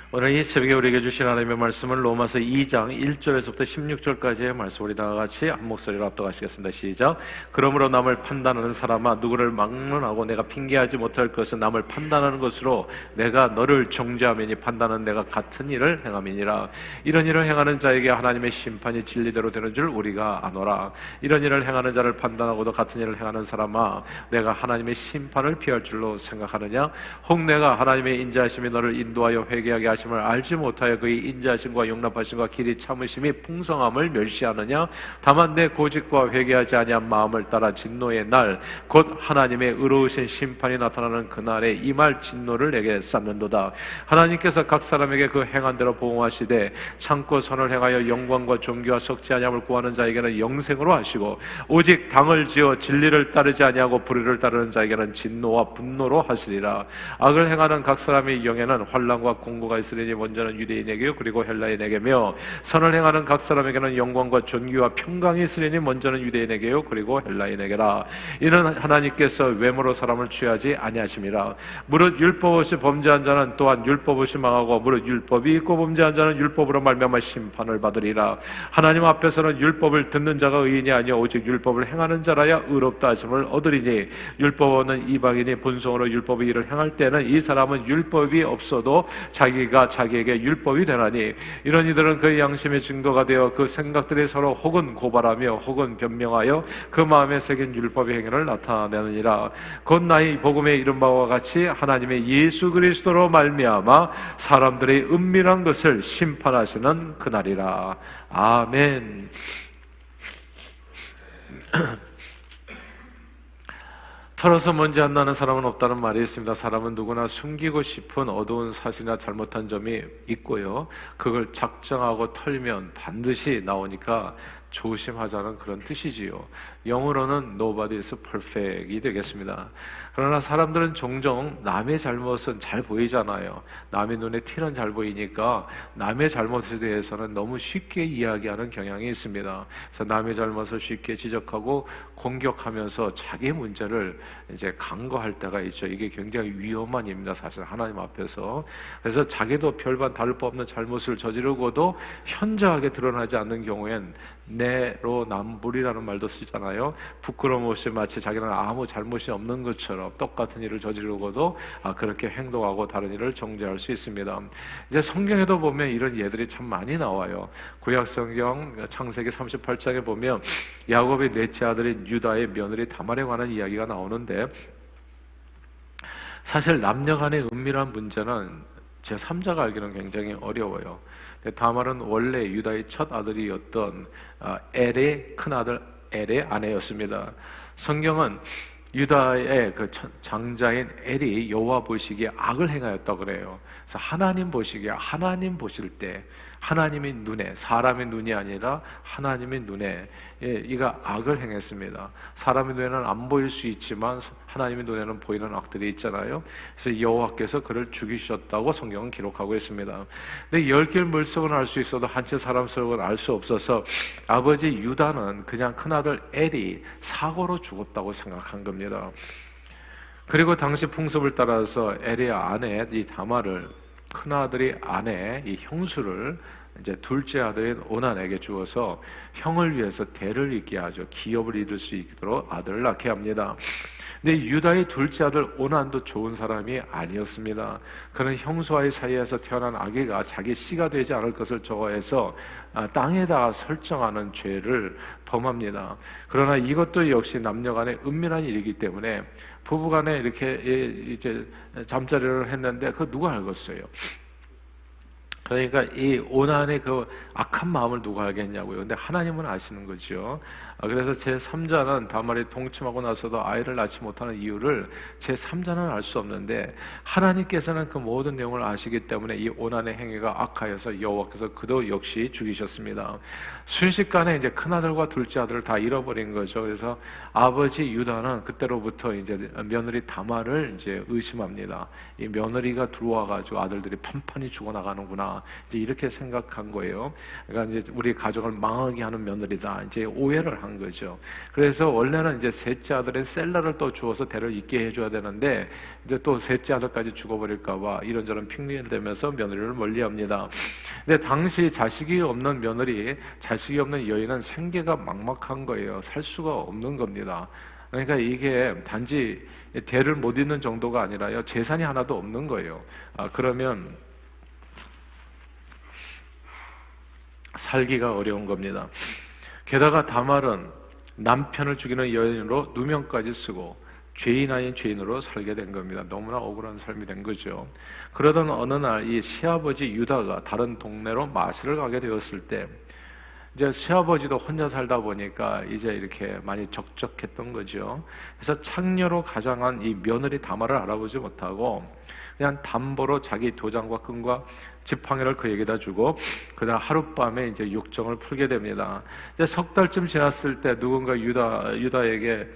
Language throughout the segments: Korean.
오늘 이 새벽에 우리에게 주신 하나님의 말씀은 로마서 2장 1절에서부터 16절까지의 말씀, 우리 다 같이 한 목소리로 합독하시겠습니다. 시작. 그러므로 남을 판단하는 사람아, 누구를 막론하고 내가 핑계하지 못할 것은 남을 판단하는 것으로 내가 너를 정죄하매니 판단은 내가 같은 일을 행함이니라. 이런 일을 행하는 자에게 하나님의 심판이 진리대로 되는 줄 우리가 아노라. 이런 일을 행하는 자를 판단하고도 같은 일을 행하는 사람아, 내가 하나님의 심판을 피할 줄로 생각하느냐? 혹 내가 하나님의 인자하심이 너를 인도하여 회개하게 하심을 알지 못하여 그의 인자하심과 용납하심과 길이 참으심이 풍성함을 멸시하느냐? 다만 내 고집과 회개하지 아니한 마음을 따라 진노의 날, 곧 하나님의 의로우신 심판이 나타나는 그날에 임할 진노를 내게 쌓는도다. 하나님께서 각 사람에게 그 행한 대로 보응하시되 참고 선을 행하여 영광과 존귀와 석지 아니함을 구하는 자에게는 영생으로 하시고, 오직 당을 지어 진리를 따르지 아니하고 불의를 따르는 자에게는 진노와 분노로 하시리라. 악을 행하는 각 사람의 영에는 환난과 공고가 있으리니 먼저는 유대인에게요 그리고 헬라인에게며, 선을 행하는 각 사람에게는 영광과 존귀와 평강이 있으리니 먼저는 유대인에게요 그리고 헬라인에게라. 이는 하나님께서 외모로 사람을 취하지 아니하심이라. 무릇 율법 없이 범죄한 자는 또한 율법 없이 망하고, 무릇 율법이 있고 범죄한 자는 율법으로 말미암아 심판을 받으리라. 하나님 앞에서는 율법을 듣는 자가 의인이 아니요 오직 율법을 행하는 자라야 의롭다 하심을 얻으리니, 율법은 이방인이 본성으로 율법의 일을 행할 때는 이 사람은 율법이 없어도 자기가 자기에게 율법이 되나니, 이런 이들은 그의 양심의 증거가 되어 그 생각들이 서로 혹은 고발하며 혹은 변명하여 그 마음에 새긴 율법의 행위를 나타내느니라. 곧 나의 복음에 이른 바와 같이 하나님의 예수 그리스도로 말미암아 사람들의 은밀한 것을 심판하시는 그날이라. 아멘. 털어서 먼지 안 나는 사람은 없다는 말이 있습니다. 사람은 누구나 숨기고 싶은 어두운 사실이나 잘못한 점이 있고요, 그걸 작정하고 털면 반드시 나오니까 조심하자는 그런 뜻이지요. 영어로는 Nobody is perfect이 되겠습니다. 그러나 사람들은 종종 남의 잘못은 잘 보이잖아요. 남의 눈에 티는 잘 보이니까 남의 잘못에 대해서는 너무 쉽게 이야기하는 경향이 있습니다. 그래서 남의 잘못을 쉽게 지적하고 공격하면서 자기 문제를 이제 간과할 때가 있죠. 이게 굉장히 위험한 일입니다, 사실 하나님 앞에서. 그래서 자기도 별반 다를 바 없는 잘못을 저지르고도 현저하게 드러나지 않는 경우엔 내로남불이라는 말도 쓰잖아요. 부끄러움 없이 마치 자기는 아무 잘못이 없는 것처럼 똑같은 일을 저지르고도 그렇게 행동하고 다른 일을 정죄할 수 있습니다. 이제 성경에도 보면 이런 예들이 참 많이 나와요. 구약 성경 창세기 38장에 보면 야곱의 넷째 아들인 유다의 며느리 다말에 관한 이야기가 나오는데, 사실 남녀 간의 은밀한 문제는 제3자가 알기는 굉장히 어려워요. 다말은 원래 유다의 첫 아들이었던 엘의 큰아들 엘의 아내였습니다. 성경은 유다의 그 장자인 엘이 여호와 보시기에 악을 행하였다고 그래요. 그래서 하나님 보시기에, 하나님 보실 때 하나님의 눈에, 사람의 눈이 아니라 하나님의 눈에 이가 악을 행했습니다. 사람의 눈에는 안 보일 수 있지만 하나님의 눈에는 보이는 악들이 있잖아요. 그래서 여호와께서 그를 죽이셨다고 성경은 기록하고 있습니다. 근데 10길 물속은 알 수 있어도 한 채 사람 속은 알 수 없어서 아버지 유다는 그냥 큰아들 엘이 사고로 죽었다고 생각한 겁니다. 그리고 당시 풍습을 따라서 엘의 아내 이 다말을 큰아들이 아내 이 형수를 이제 둘째 아들인 오난에게 주어서 형을 위해서 대를 잇게 하죠. 기업을 이룰 수 있도록 아들을 낳게 합니다. 근데 유다의 둘째 아들 오난도 좋은 사람이 아니었습니다. 그는 형수와의 사이에서 태어난 아기가 자기 씨가 되지 않을 것을 좋아해서 땅에다 설정하는 죄를 범합니다. 그러나 이것도 역시 남녀간의 은밀한 일이기 때문에 부부간에 이렇게 이제 잠자리를 했는데 그거 누가 알겠어요? 그러니까 이 오난의 그 악한 마음을 누가 알겠냐고요. 근데 하나님은 아시는 거죠. 그래서 제3자는 다말이 동침하고 나서도 아이를 낳지 못하는 이유를 제3자는 알 수 없는데, 하나님께서는 그 모든 내용을 아시기 때문에 이 오난의 행위가 악하여서 여호와께서 그도 역시 죽이셨습니다. 순식간에 이제 큰아들과 둘째 아들을 다 잃어버린 거죠. 그래서 아버지 유다는 그때로부터 이제 며느리 다말을 이제 의심합니다. 이 며느리가 들어와가지고 아들들이 판판이 죽어나가는구나, 이제 이렇게 생각한 거예요. 그러니까 이제 우리 가정을 망하게 하는 며느리다, 이제 오해를 한 한 거죠. 그래서 원래는 이제 셋째 아들의 셀러를 또 주어서 대를 잇게 해줘야 되는데 이제 또 셋째 아들까지 죽어버릴까봐 이런저런 핑계를 대면서 며느리를 멀리합니다. 근데 당시 자식이 없는 며느리, 자식이 없는 여인은 생계가 막막한 거예요. 살 수가 없는 겁니다. 그러니까 이게 단지 대를 못 잇는 정도가 아니라요, 재산이 하나도 없는 거예요. 그러면 살기가 어려운 겁니다. 게다가 다말은 남편을 죽이는 여인으로 누명까지 쓰고 죄인 아닌 죄인으로 살게 된 겁니다. 너무나 억울한 삶이 된 거죠. 그러던 어느 날 이 시아버지 유다가 다른 동네로 마실을 가게 되었을 때 이제 시아버지도 혼자 살다 보니까 이제 이렇게 많이 적적했던 거죠. 그래서 창녀로 가장한 이 며느리 다말을 알아보지 못하고 그냥 담보로 자기 도장과 끈과 지팡이를 그에게다 주고 그다음 하룻밤에 이제 욕정을 풀게 됩니다. 이제 석 달쯤 지났을 때 누군가 유다에게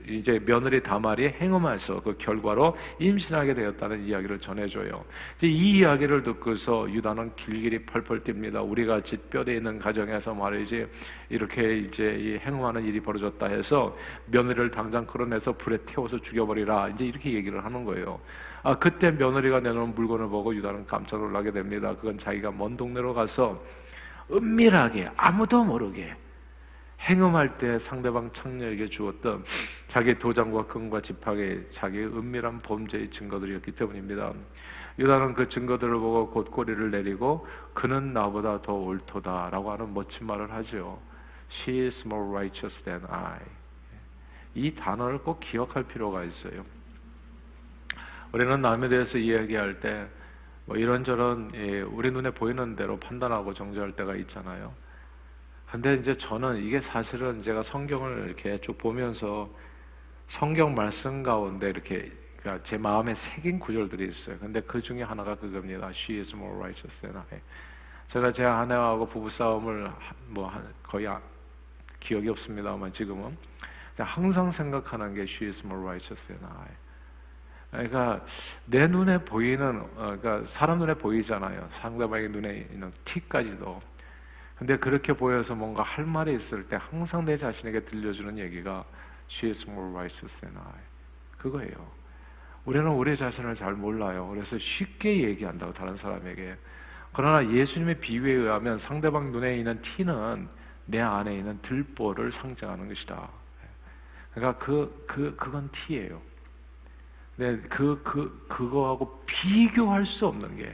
이제 며느리 다말이 행음해서 그 결과로 임신하게 되었다는 이야기를 전해줘요. 이제 이 이야기를 듣고서 유다는 길길이 펄펄 뜁니다. 우리 같이 뼈대 있는 가정에서 말이지 이렇게 이제 이 행음하는 일이 벌어졌다 해서 며느리를 당장 끌어내서 불에 태워서 죽여버리라, 이제 이렇게 얘기를 하는 거예요. 그때 며느리가 내놓은 물건을 보고 유다는 깜짝 놀라게 됩니다. 그건 자기가 먼 동네로 가서 은밀하게 아무도 모르게 행음할 때 상대방 창녀에게 주었던 자기 도장과 끈과 지팡이, 자기의 은밀한 범죄의 증거들이었기 때문입니다. 유다는 그 증거들을 보고 곧 꼬리를 내리고 그는 나보다 더 옳도다 라고 하는 멋진 말을 하죠. She is more righteous than I. 이 단어를 꼭 기억할 필요가 있어요. 우리는 남에 대해서 이야기할 때 뭐 이런저런 우리 눈에 보이는 대로 판단하고 정죄할 때가 있잖아요. 근데 이제 저는 이게 사실은 제가 성경을 이렇게 쭉 보면서 성경 말씀 가운데 이렇게 그러니까 제 마음에 새긴 구절들이 있어요. 근데 그 중에 하나가 그겁니다. She is more righteous than I. 제가 제 아내하고 부부싸움을 거의 기억이 없습니다만 지금은 항상 생각하는 게 She is more righteous than I. 그러니까 내 눈에 보이는 그러니까 사람 눈에 보이잖아요. 상대방의 눈에 있는 티까지도. 근데 그렇게 보여서 뭔가 할 말이 있을 때 항상 내 자신에게 들려주는 얘기가 She is more righteous than I. 그거예요. 우리는 우리 자신을 잘 몰라요. 그래서 쉽게 얘기한다고 다른 사람에게. 그러나 예수님의 비유에 의하면 상대방 눈에 있는 티는 내 안에 있는 들보를 상징하는 것이다. 그러니까 그건 티예요. 근데 그거하고 비교할 수 없는 게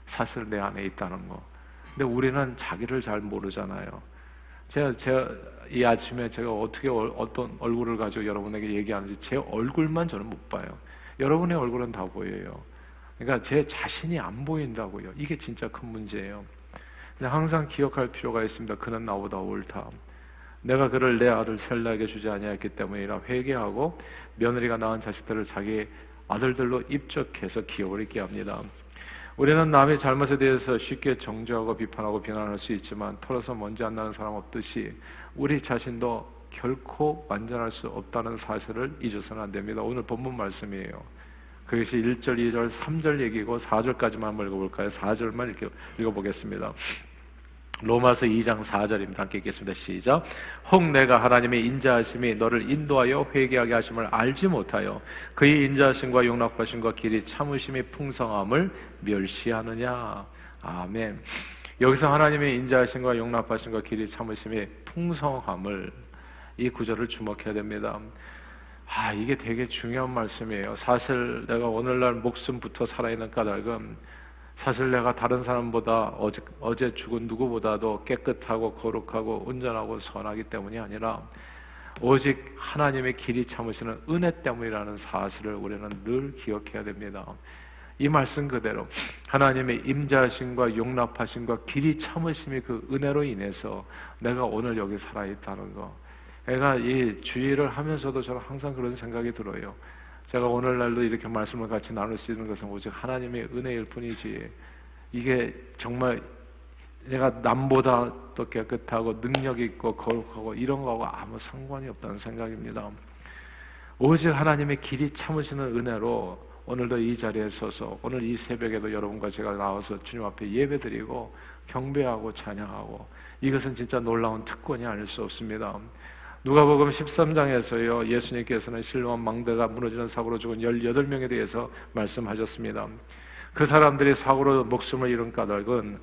사실 내 안에 있다는 거. 근데 우리는 자기를 잘 모르잖아요. 제가 이 아침에 제가 어떻게 어떤 얼굴을 가지고 여러분에게 얘기하는지 제 얼굴만 저는 못 봐요. 여러분의 얼굴은 다 보여요. 그러니까 제 자신이 안 보인다고요. 이게 진짜 큰 문제예요. 근데 항상 기억할 필요가 있습니다. 그는 나보다 옳다. 내가 그를 내 아들 셀라에게 주지 아니하였기 때문이라 회개하고 며느리가 낳은 자식들을 자기 아들들로 입적해서 기억을 잊게 합니다. 우리는 남의 잘못에 대해서 쉽게 정죄하고 비판하고 비난할 수 있지만 털어서 먼지 안 나는 사람 없듯이 우리 자신도 결코 완전할 수 없다는 사실을 잊어서는 안 됩니다. 오늘 본문 말씀이에요. 그것이 1절, 2절, 3절 얘기고 4절까지만 한번 읽어볼까요? 4절만 읽어보겠습니다. 로마서 2장 4절입니다. 함께 읽겠습니다. 시작. 혹 내가 하나님의 인자하심이 너를 인도하여 회개하게 하심을 알지 못하여 그의 인자하심과 용납하심과 길이 참으심이 풍성함을 멸시하느냐. 아멘. 여기서 하나님의 인자하심과 용납하심과 길이 참으심이 풍성함을, 이 구절을 주목해야 됩니다. 이게 되게 중요한 말씀이에요. 사실 내가 오늘날 목숨부터 살아있는 까닭은 사실 내가 다른 사람보다 어제 죽은 누구보다도 깨끗하고 거룩하고 온전하고 선하기 때문이 아니라 오직 하나님의 길이 참으시는 은혜 때문이라는 사실을 우리는 늘 기억해야 됩니다. 이 말씀 그대로 하나님의 임자하심과 용납하심과 길이 참으심이 그 은혜로 인해서 내가 오늘 여기 살아있다는 거. 제가 이 주의를 하면서도 저는 항상 그런 생각이 들어요. 제가 오늘날도 이렇게 말씀을 같이 나눌 수 있는 것은 오직 하나님의 은혜일 뿐이지, 이게 정말 내가 남보다 더 깨끗하고 능력 있고 거룩하고 이런 거하고 아무 상관이 없다는 생각입니다. 오직 하나님의 길이 참으시는 은혜로 오늘도 이 자리에 서서 오늘 이 새벽에도 여러분과 제가 나와서 주님 앞에 예배드리고 경배하고 찬양하고, 이것은 진짜 놀라운 특권이 아닐 수 없습니다. 누가복음 13장에서요 예수님께서는 실로암 망대가 무너지는 사고로 죽은 18명에 대해서 말씀하셨습니다. 그 사람들이 사고로 목숨을 잃은 까닭은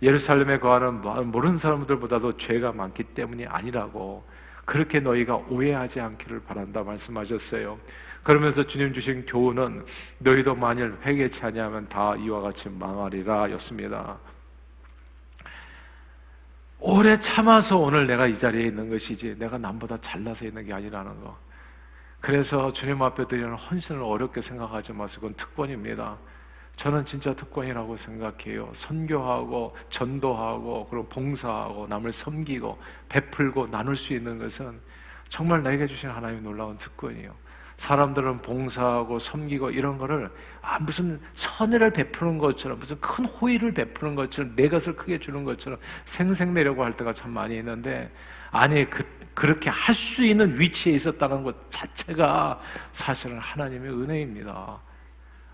예루살렘에 거하는 모르는 사람들보다도 죄가 많기 때문이 아니라고, 그렇게 너희가 오해하지 않기를 바란다 말씀하셨어요. 그러면서 주님 주신 교훈은 너희도 만일 회개치 아니하면 다 이와 같이 망하리라 였습니다. 오래 참아서 오늘 내가 이 자리에 있는 것이지 내가 남보다 잘나서 있는 게 아니라는 거. 그래서 주님 앞에 드리는 헌신을 어렵게 생각하지 마세요. 그건 특권입니다. 저는 진짜 특권이라고 생각해요. 선교하고 전도하고 그리고 봉사하고 남을 섬기고 베풀고 나눌 수 있는 것은 정말 나에게 주신 하나님의 놀라운 특권이에요. 사람들은 봉사하고 섬기고 이런 거를 무슨 선의를 베푸는 것처럼, 무슨 큰 호의를 베푸는 것처럼, 내 것을 크게 주는 것처럼 생색내려고 할 때가 참 많이 있는데, 아니 그렇게 할 수 있는 위치에 있었다는 것 자체가 사실은 하나님의 은혜입니다.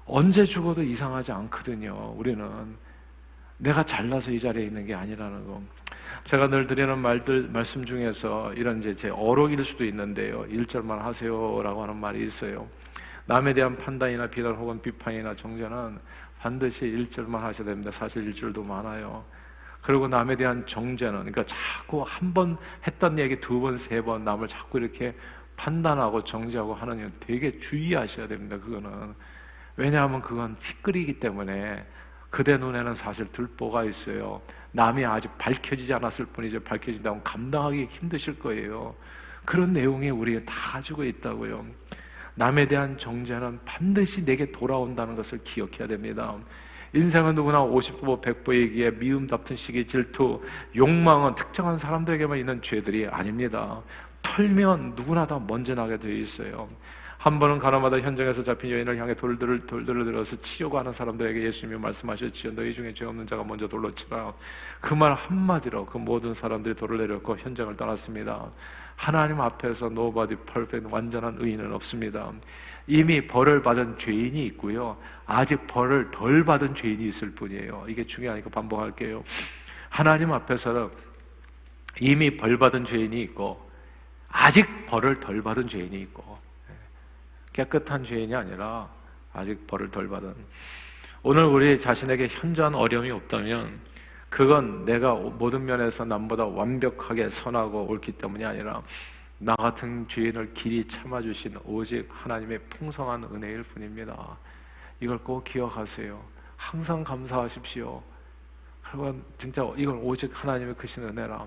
언제 죽어도 이상하지 않거든요. 우리는 내가 잘나서 이 자리에 있는 게 아니라는 거. 제가 늘 드리는 말씀 중에서 이런 이제 제 어록일 수도 있는데요, 1절만 하세요라고 하는 말이 있어요. 남에 대한 판단이나 비난 혹은 비판이나 정죄는 반드시 1절만 하셔야 됩니다. 사실 1절도 많아요. 그리고 남에 대한 정죄는, 그러니까 자꾸 한 번 했던 얘기 2번, 3번 남을 자꾸 이렇게 판단하고 정죄하고 하는 일 되게 주의하셔야 됩니다. 그거는 왜냐하면 그건 티끌이기 때문에 그대 눈에는 사실 들보가 있어요. 남이 아직 밝혀지지 않았을 뿐이죠. 밝혀진다면 감당하기 힘드실 거예요. 그런 내용이 우리가 다 가지고 있다고요. 남에 대한 정죄는 반드시 내게 돌아온다는 것을 기억해야 됩니다. 인생은 누구나 50보 100보이기에 미움, 다툼, 시기, 질투, 욕망은 특정한 사람들에게만 있는 죄들이 아닙니다. 털면 누구나 다 먼저 나게 되어 있어요. 한 번은 가나마다 현장에서 잡힌 여인을 향해 돌들을 들어서 치려고 하는 사람들에게 예수님이 말씀하셨지요. 너희 중에 죄 없는 자가 먼저 돌로 치라. 그 말 한마디로 그 모든 사람들이 돌을 내렸고 현장을 떠났습니다. 하나님 앞에서 nobody perfect, 완전한 의인은 없습니다. 이미 벌을 받은 죄인이 있고요, 아직 벌을 덜 받은 죄인이 있을 뿐이에요. 이게 중요하니까 반복할게요. 하나님 앞에서는 이미 벌 받은 죄인이 있고 아직 벌을 덜 받은 죄인이 있고, 깨끗한 죄인이 아니라 아직 벌을 덜 받은. 오늘 우리 자신에게 현저한 어려움이 없다면 그건 내가 모든 면에서 남보다 완벽하게 선하고 옳기 때문이 아니라 나 같은 죄인을 길이 참아주신 오직 하나님의 풍성한 은혜일 뿐입니다. 이걸 꼭 기억하세요. 항상 감사하십시오. 그리고 진짜 이건 오직 하나님의 크신 은혜라.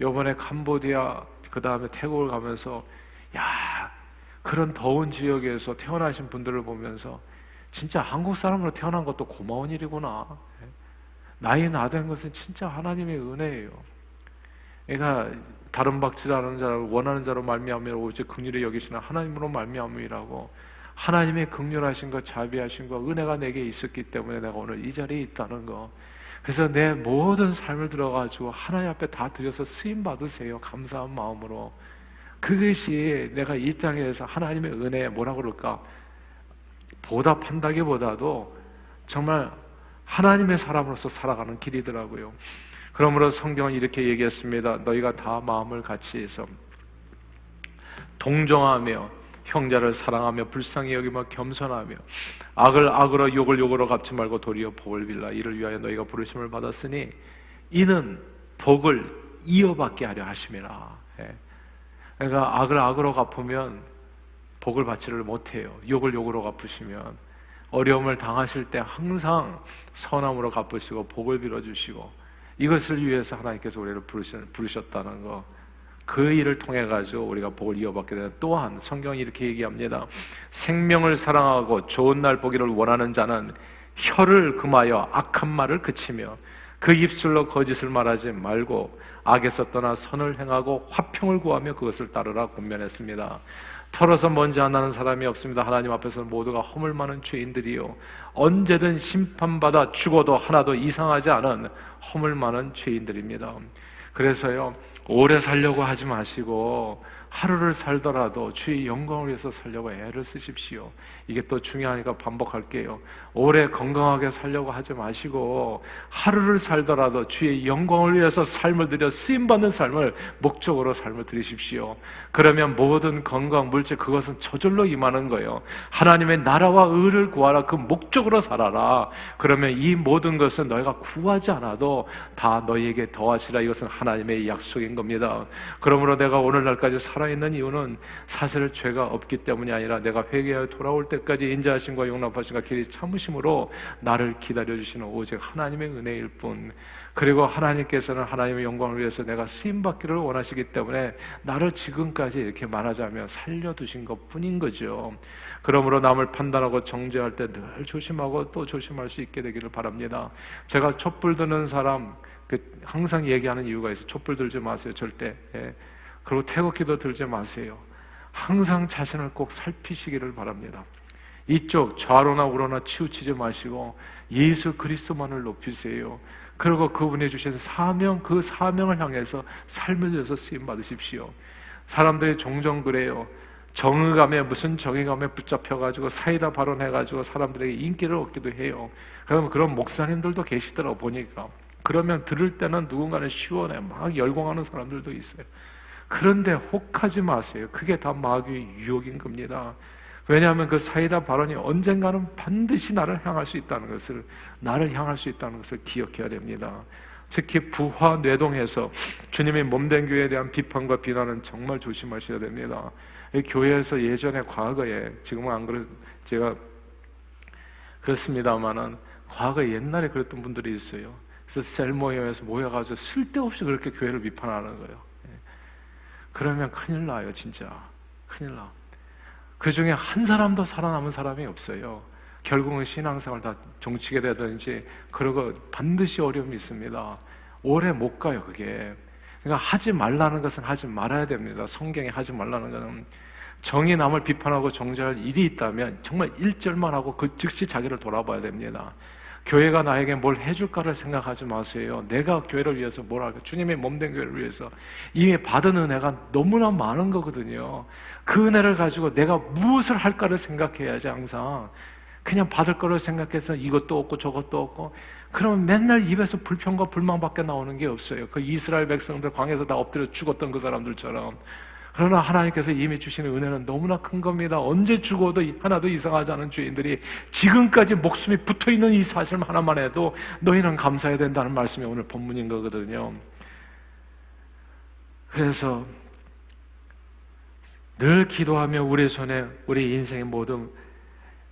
이번에 캄보디아 그 다음에 태국을 가면서 그런 더운 지역에서 태어나신 분들을 보면서 진짜 한국 사람으로 태어난 것도 고마운 일이구나. 나이 나된 것은 진짜 하나님의 은혜예요. 그러니까 다른 박질하는 자를 원하는 자로 말미암으로 오직 긍휼히 여기시는 하나님으로 말미암이라고, 하나님의 긍휼하신 것, 자비하신 것, 은혜가 내게 있었기 때문에 내가 오늘 이 자리에 있다는 거. 그래서 내 모든 삶을 들어가지고 하나님 앞에 다 드려서 쓰임 받으세요. 감사한 마음으로. 그것이 내가 이 땅에서 하나님의 은혜에 뭐라 그럴까, 보답한다기보다도 정말 하나님의 사람으로서 살아가는 길이더라고요. 그러므로 성경은 이렇게 얘기했습니다. 너희가 다 마음을 같이 해서 동정하며 형제를 사랑하며 불쌍히 여기며 겸손하며 악을 악으로 욕을 욕으로 갚지 말고 도리어 복을 빌라. 이를 위하여 너희가 부르심을 받았으니 이는 복을 이어받게 하려 하심이라. 그러니까 악을 악으로 갚으면 복을 받지를 못해요. 욕을 욕으로 갚으시면 어려움을 당하실 때 항상 선함으로 갚으시고 복을 빌어주시고, 이것을 위해서 하나님께서 우리를 부르셨다는 거, 그 일을 통해 가지고 우리가 복을 이어받게 되는. 또한 성경이 이렇게 얘기합니다. 생명을 사랑하고 좋은 날 보기를 원하는 자는 혀를 금하여 악한 말을 그치며 그 입술로 거짓을 말하지 말고 악에서 떠나 선을 행하고 화평을 구하며 그것을 따르라 권면했습니다. 털어서 먼지 안 나는 사람이 없습니다. 하나님 앞에서는 모두가 허물 많은 죄인들이요 언제든 심판받아 죽어도 하나도 이상하지 않은 허물 많은 죄인들입니다. 그래서요 오래 살려고 하지 마시고 하루를 살더라도 주의 영광을 위해서 살려고 애를 쓰십시오. 이게 또 중요하니까 반복할게요. 오래 건강하게 살려고 하지 마시고 하루를 살더라도 주의 영광을 위해서 삶을 들여 쓰임받는 삶을 목적으로 삶을 들이십시오. 그러면 모든 건강, 물질 그것은 저절로 임하는 거예요. 하나님의 나라와 의를 구하라. 그 목적으로 살아라. 그러면 이 모든 것은 너희가 구하지 않아도 다 너희에게 더하시라. 이것은 하나님의 약속인 겁니다. 그러므로 내가 오늘날까지 살아있는 이유는 사실 죄가 없기 때문이 아니라 내가 회개하여 돌아올 때까지 인자하심과 용납하심과 길이 참으심으로 나를 기다려주시는 오직 하나님의 은혜일 뿐. 그리고 하나님께서는 하나님의 영광을 위해서 내가 쓰임받기를 원하시기 때문에 나를 지금까지 이렇게 말하자면 살려두신 것뿐인 거죠. 그러므로 남을 판단하고 정죄할 때 늘 조심하고 또 조심할 수 있게 되기를 바랍니다. 제가 촛불 드는 사람 항상 얘기하는 이유가 있어요. 촛불 들지 마세요, 절대. 그리고 태극기도 들지 마세요. 항상 자신을 꼭 살피시기를 바랍니다. 이쪽 좌로나 우로나 치우치지 마시고 예수 그리스도만을 높이세요. 그리고 그분이 주신 사명, 그 사명을 향해서 삶을 위해서 쓰임 받으십시오. 사람들이 종종 그래요. 정의감에 무슨 정의감에 붙잡혀가지고 사이다 발언해가지고 사람들에게 인기를 얻기도 해요. 그러면 그런 목사님들도 계시더라고 보니까. 그러면 들을 때는 누군가는 시원해 막 열광하는 사람들도 있어요. 그런데 혹하지 마세요. 그게 다 마귀의 유혹인 겁니다. 왜냐하면 그 사이다 발언이 언젠가는 반드시 나를 향할 수 있다는 것을, 나를 향할 수 있다는 것을 기억해야 됩니다. 특히 부화 뇌동에서 주님의 몸된 교회에 대한 비판과 비난은 정말 조심하셔야 됩니다. 교회에서 예전에 과거에, 지금은 안 그래, 제가 그렇습니다만은 과거에 옛날에 그랬던 분들이 있어요. 그래서 셀모임에서 모여가지고 쓸데없이 그렇게 교회를 비판하는 거예요. 그러면 큰일 나요, 진짜. 큰일 나. 그 중에 한 사람도 살아남은 사람이 없어요. 결국은 신앙생활 다 종치게 되든지 그러고 반드시 어려움이 있습니다. 오래 못 가요, 그게. 그러니까 하지 말라는 것은 하지 말아야 됩니다. 성경에 하지 말라는 것은 정의 남을 비판하고 정죄할 일이 있다면 정말 1절만 하고 그 즉시 자기를 돌아봐야 됩니다. 교회가 나에게 뭘 해줄까를 생각하지 마세요. 내가 교회를 위해서 뭘 할까? 주님의 몸된 교회를 위해서 이미 받은 은혜가 너무나 많은 거거든요. 그 은혜를 가지고 내가 무엇을 할까를 생각해야지. 항상 그냥 받을 거를 생각해서 이것도 없고 저것도 없고 그러면 맨날 입에서 불평과 불만밖에 나오는 게 없어요. 그 이스라엘 백성들 광야에서 다 엎드려 죽었던 그 사람들처럼. 그러나 하나님께서 이미 주시는 은혜는 너무나 큰 겁니다. 언제 죽어도 하나도 이상하지 않은 죄인들이 지금까지 목숨이 붙어있는 이 사실 하나만 해도 너희는 감사해야 된다는 말씀이 오늘 본문인 거거든요. 그래서 늘 기도하며 우리 손에, 우리 인생의 모든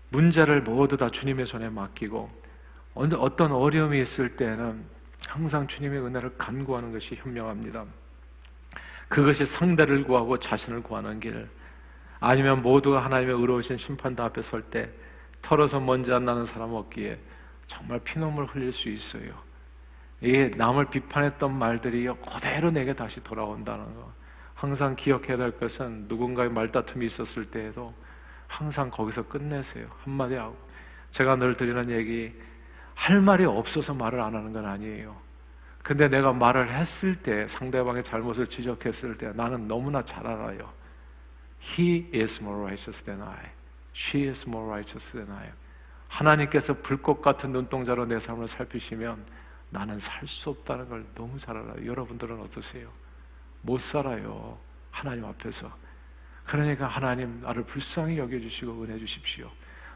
문제를 모두 다 주님의 손에 맡기고 어떤 어려움이 있을 때는 항상 주님의 은혜를 간구하는 것이 현명합니다. 그것이 상대를 구하고 자신을 구하는 길, 아니면 모두가 하나님의 의로우신 심판대 앞에 설 때 털어서 먼지 안 나는 사람 없기에 정말 피눈물 흘릴 수 있어요. 이게 남을 비판했던 말들이 그대로 내게 다시 돌아온다는 거. 항상 기억해야 될 것은 누군가의 말다툼이 있었을 때에도 항상 거기서 끝내세요. 한마디 하고. 제가 늘 드리는 얘기, 할 말이 없어서 말을 안 하는 건 아니에요. 근데 내가 말을 했을 때, 상대방의 잘못을 지적했을 때 나는 너무나 잘 알아요. He is more righteous than I. She is more righteous than I. 하나님께서 불꽃 같은 눈동자로 내 삶을 살피시면 나는 살 수 없다는 걸 너무 잘 알아요. 여러분들은 어떠세요? 못 살아요, 하나님 앞에서. 그러니까 하나님 나를 불쌍히 여겨주시고 은혜 주십시오.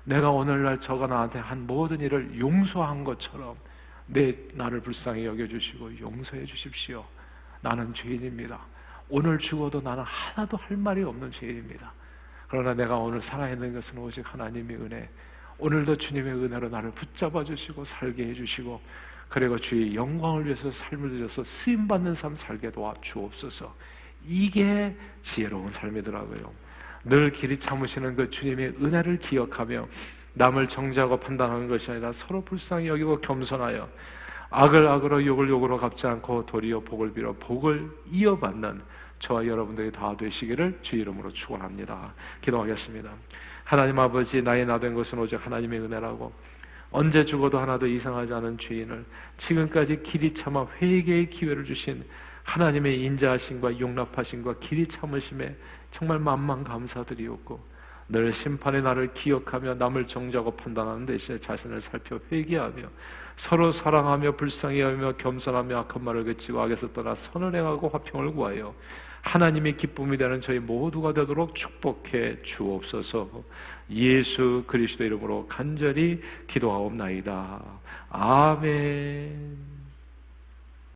내가 오늘날 저가 나한테 한 모든 일을 용서한 것처럼 나를 불쌍히 여겨주시고 용서해 주십시오. 나는 죄인입니다. 오늘 죽어도 나는 하나도 할 말이 없는 죄인입니다. 그러나 내가 오늘 살아있는 것은 오직 하나님의 은혜. 오늘도 주님의 은혜로 나를 붙잡아 주시고 살게 해주시고, 그리고 주의 영광을 위해서 삶을 들여서 쓰임받는 삶 살게 도와 주옵소서. 이게 지혜로운 삶이더라고요. 늘 길이 참으시는 그 주님의 은혜를 기억하며 남을 정죄하고 판단하는 것이 아니라 서로 불쌍히 여기고 겸손하여 악을 악으로 욕을 욕으로 갚지 않고 도리어 복을 빌어 복을 이어받는 저와 여러분들이 다 되시기를 주 이름으로 축원합니다. 기도하겠습니다. 하나님 아버지, 나의 나된 것은 오직 하나님의 은혜라고, 언제 죽어도 하나도 이상하지 않은 죄인을 지금까지 길이 참아 회개의 기회를 주신 하나님의 인자하심과 용납하심과 길이 참으심에 정말 만만 감사드리옵고, 늘 심판의 날을 기억하며 남을 정죄하고 판단하는 대신에 자신을 살펴 회개하며 서로 사랑하며 불쌍히 여기며 겸손하며 악한 말을 그치고 악에서 떠나 선을 행하고 화평을 구하여 하나님의 기쁨이 되는 저희 모두가 되도록 축복해 주옵소서. 예수 그리스도 이름으로 간절히 기도하옵나이다. 아멘.